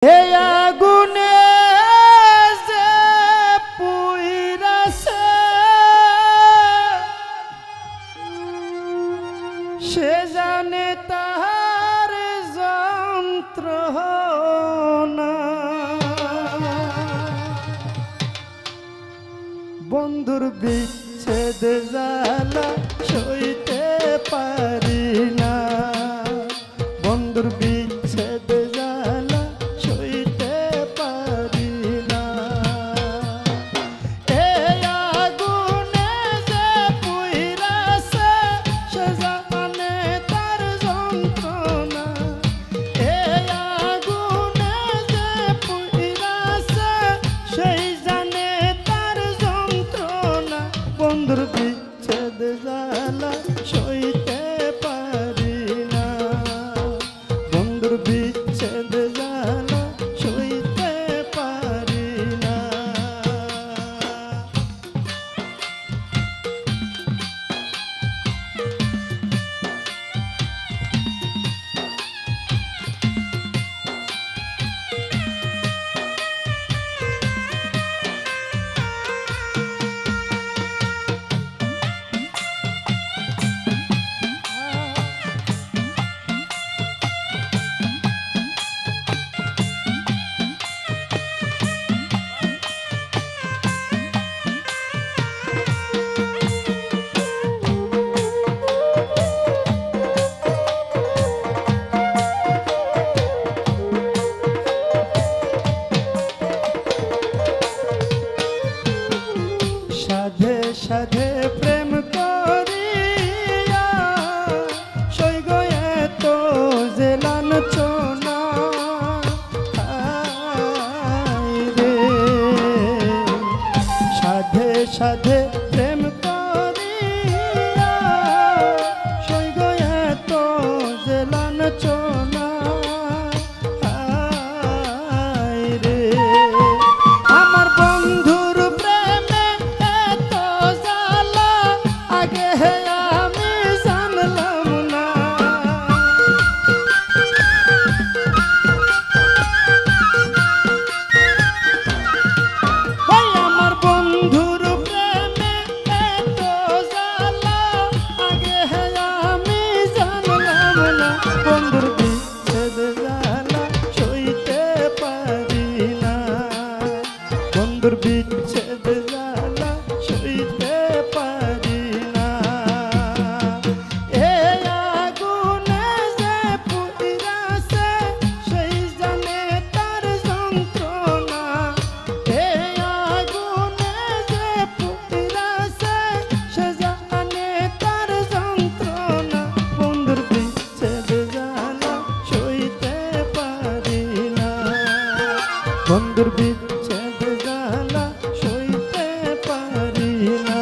হে আগুনে যে পুইরাছে সে জানে তাহার যন্ত্রণা। বন্ধুর বিচ্ছেদ জ্বালা সইতে পারি না, বন্ধুর বিচ্ছেদ জ্বালা সইতে পারি না। এই আগুনে যে পুইরাছে সে জানে তার যন্ত্রণা, এই আগুনে যে পুইরাছে সেই জানে তার যন্ত্রণা। বন্ধুর বিচ্ছেদ জ্বালা সইতে পারি না, বন্ধুর বিচ্ছেদ জ্বালা সইতে পারি না। সাধে সাধে প্রেম করিয়া সইগ এত যে লাঞ্ছনা রে। সাধে সাধে প্রেম করিয়া সইগ এত যে লাঞ্ছনা রে। আমার বন্ধুর প্রেমে এত জ্বালা আগে আমি জানলাম না। ভাই আমার বন্ধুর প্রেমে এত জ্বালা আগে আমি জানলাম না। বন্ধুর বিচ্ছেদ জ্বালা সইতে পারি না, বন্ধুর বিচ্ছেদ জ্বালা সইতে পারি না। এই আগুনে যে পুইরাছে সেই জানে তার যন্ত্রণা, এই আগুনে যে পুইরাছে সে জানে তার যন্ত্রণা। বন্ধুর বিচ্ছেদ জ্বালা সইতে পারি না, বন্ধুর বিচ্ছেদ জ্বালা সইতে পারি না।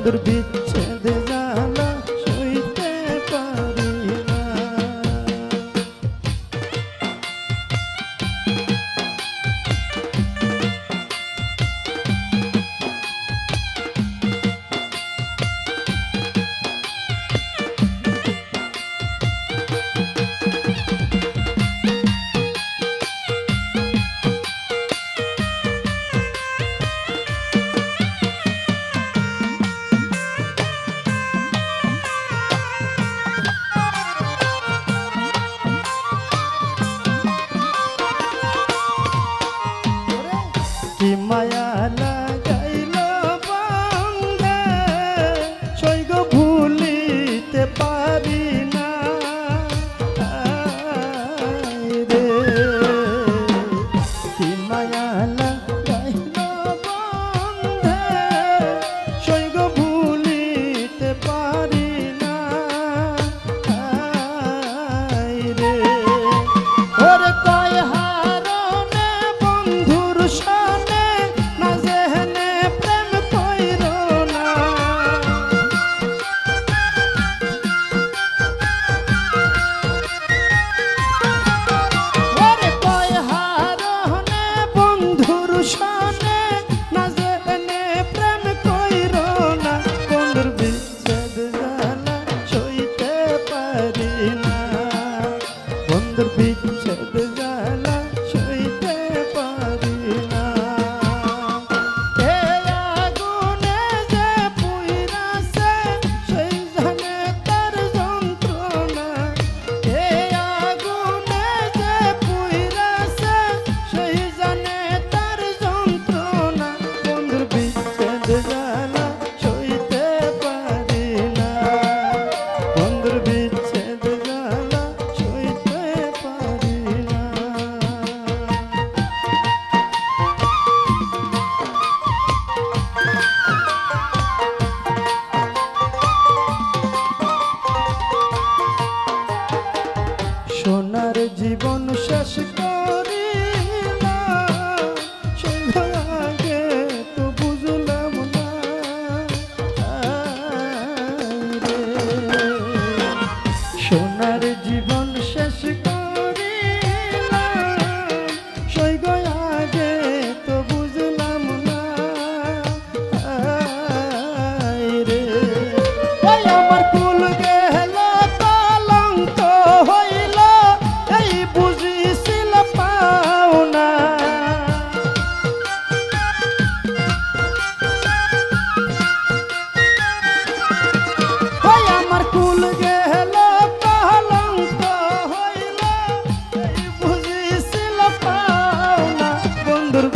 বন্ধুর বিচ্ছেদ জ্বালা সইতে পারি না। কি মায়া লাগাইল বন্ধে সইগ ভুলিতে পারি না রে। কি মায়া লাগাইল বন্ধে সইগ ভুলিতে পারি না রে। ওরে কয় হারনে বন্ধুর সনে না যেহনে প্রেম কইর না। ওরে কয় হারনে বন্ধুর সনে না যেহনে প্রেম কইর না। বন্ধুর বিচ্ছেদ জ্বালা সইতে পারি না। বন্ধুর বিচ্ছেদ জ্বালা সইতে পারি না। এই আগুনে যে পুইরাছে সেই জানে তার যন্ত্রণা। এই আগুনে যে পুইরাছে সেই জানে তার যন্ত্রণা। বন্ধুর বিচ্ছেদ জ্বালা সইতে পারি না। বন্ধুর বিচ্ছেদ জ্বালা সইতে পারি না। সোনার জীবন শেষ করিলাম সেই আগে তো বুঝলাম না রে। সোনার জীবন শেষ করিলাম সেই আগে তো বুঝলাম না রে। ওই আমার কুল গেল কলঙ্ক হইল এই বুঝিছিল পাওনা। ওই আমার কুল গেল কলঙ্ক হইল এই বুঝিছিল পাওনা। বন্ধুর